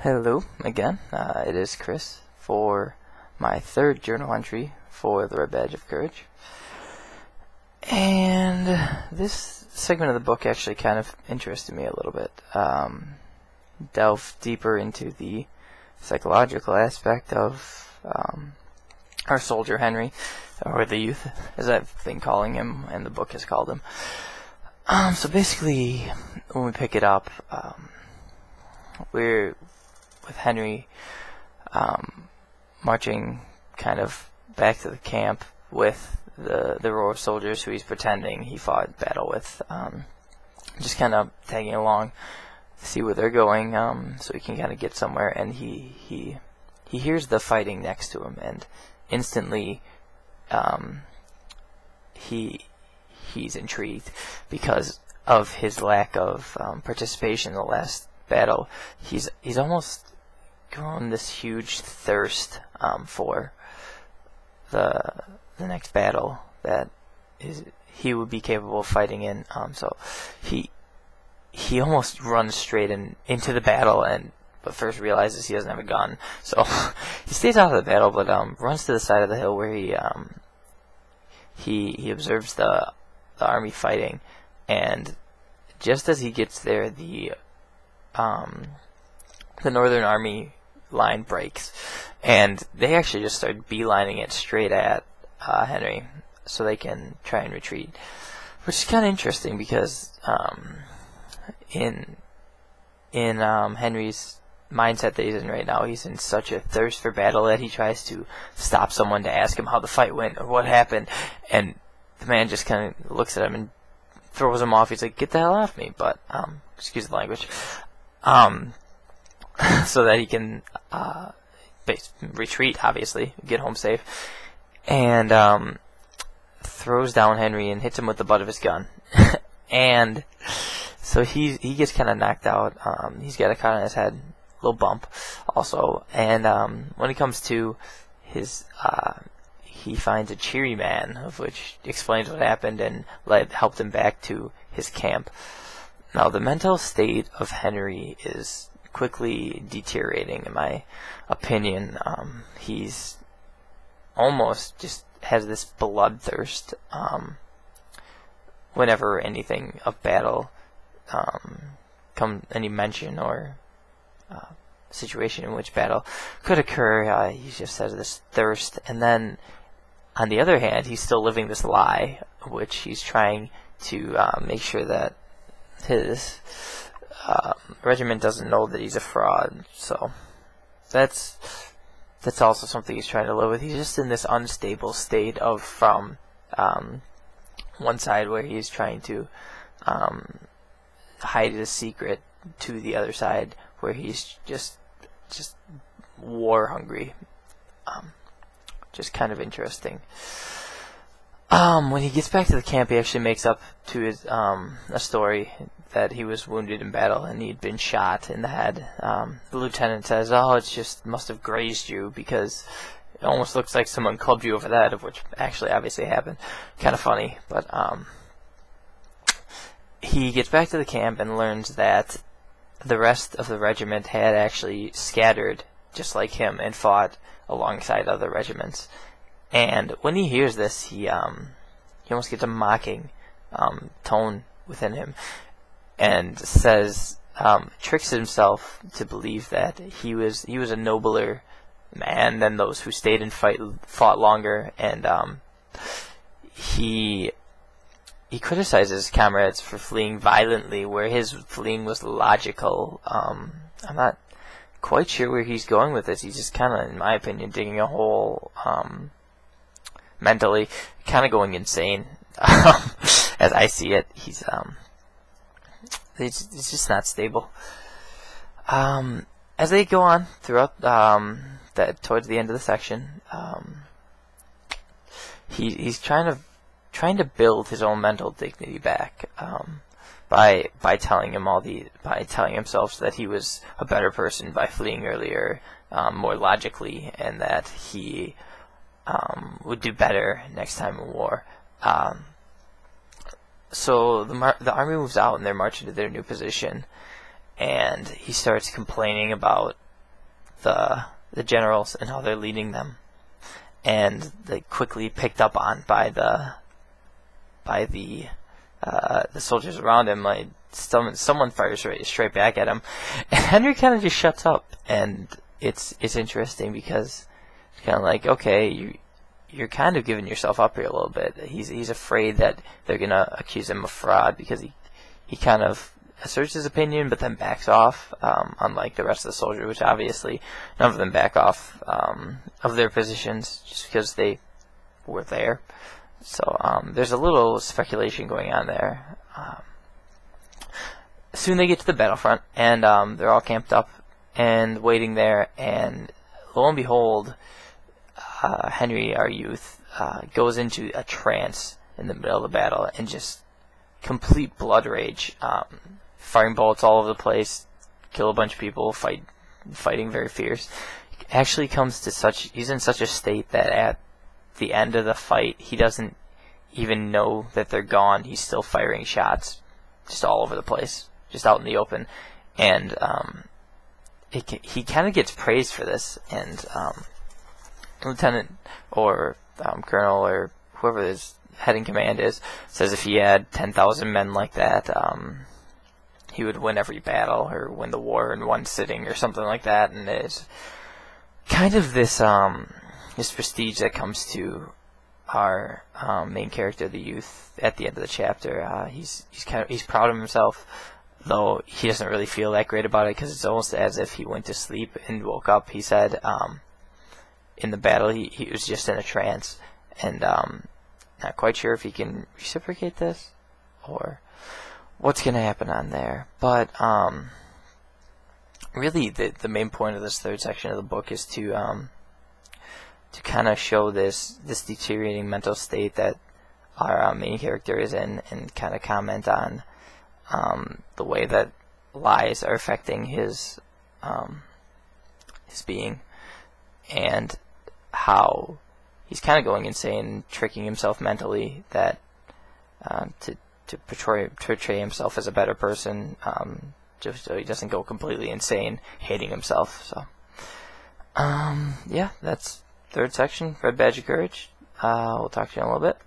Hello again. It is Chris for my third journal entry for the Red Badge of Courage. And this segment of the book actually kind of interested me a little bit. Delve deeper into the psychological aspect of our soldier Henry, or the youth, as I've been calling him, and the book has called him. So basically, when we pick it up, we're with Henry marching kind of back to the camp with the row of soldiers who he's pretending he fought battle with, just kind of tagging along to see where they're going, so he can kind of get somewhere. And he hears the fighting next to him, and instantly he's intrigued because of his lack of participation in the last battle. He's almost grown this huge thirst for the next battle that he would be capable of fighting in. So he almost runs straight into the battle, but first realizes he doesn't have a gun. So he stays out of the battle, but runs to the side of the hill where he observes the army fighting. And just as he gets there, the Northern Army line breaks, and they actually just start beelining it straight at Henry so they can try and retreat, which is kind of interesting because in Henry's mindset that he's in right now, he's in such a thirst for battle that he tries to stop someone to ask him how the fight went or what happened, and the man just kind of looks at him and throws him off. He's like, "Get the hell off me!" But excuse the language. So that he can retreat, obviously, get home safe, and throws down Henry and hits him with the butt of his gun. And so he gets kind of knocked out. He's got a cut on his head, a little bump also. And when he comes to, he finds a cheery man, of which explains what happened and helped him back to his camp. Now, the mental state of Henry is quickly deteriorating, in my opinion. He's almost just has this bloodthirst whenever anything of battle any mention or situation in which battle could occur. He just has this thirst. And then, on the other hand, he's still living this lie, which he's trying to make sure that his regiment doesn't know that he's a fraud. So that's also something he's trying to live with. He's just in this unstable state of from one side where he's trying to hide his secret, to the other side where he's just war hungry. Just kind of interesting. When he gets back to the camp, he actually makes up to his a story that he was wounded in battle and he'd been shot in the head. The lieutenant says, "Oh, it just must have grazed you because it almost looks like someone clubbed you over the head," of which actually obviously happened. Kind of funny, but he gets back to the camp and learns that the rest of the regiment had actually scattered just like him and fought alongside other regiments. And when he hears this, he almost gets a mocking tone within him, and says, tricks himself to believe that he was a nobler man than those who stayed and fought longer. And he criticizes his comrades for fleeing violently, where his fleeing was logical. I'm not quite sure where he's going with this. He's just kind of, in my opinion, digging a hole mentally, kind of going insane. As I see it, it's just not stable. As they go on throughout towards the end of the section, he's trying to build his own mental dignity back by telling himself that he was a better person by fleeing earlier, more logically, and that he would do better next time in war. So the army moves out and they're marching to their new position, and he starts complaining about the generals and how they're leading them, and they quickly picked up on by the soldiers around him. Like someone fires straight back at him, and Henry kind of just shuts up, and it's interesting because it's kind of like, okay, you're kind of giving yourself up here a little bit. He's afraid that they're gonna accuse him of fraud because he kind of asserts his opinion but then backs off, unlike the rest of the soldiers, which obviously none of them back off of their positions just because they were there. So there's a little speculation going on there. Soon they get to the battlefront, and they're all camped up and waiting there, and lo and behold, Henry, our youth, goes into a trance in the middle of the battle and just complete blood rage, firing bullets all over the place, kill a bunch of people, fighting very fierce. Actually comes to he's in such a state that at the end of the fight, he doesn't even know that they're gone. He's still firing shots just all over the place, just out in the open. And he kind of gets praised for this. And lieutenant or colonel or whoever his head in command is says if he had 10,000 men like that, he would win every battle or win the war in one sitting or something like that. And it's kind of this prestige that comes to our main character, the youth, at the end of the chapter. He's proud of himself, though he doesn't really feel that great about it because it's almost as if he went to sleep and woke up. He said in the battle he was just in a trance, and not quite sure if he can reciprocate this or what's going to happen on there. But really the main point of this third section of the book is to kind of show this deteriorating mental state that our main character is in, and kind of comment on the way that lies are affecting his being, and how he's kind of going insane, tricking himself mentally that to portray himself as a better person, just so he doesn't go completely insane, hating himself. So yeah, that's third section, Red Badge of Courage. We'll talk to you in a little bit.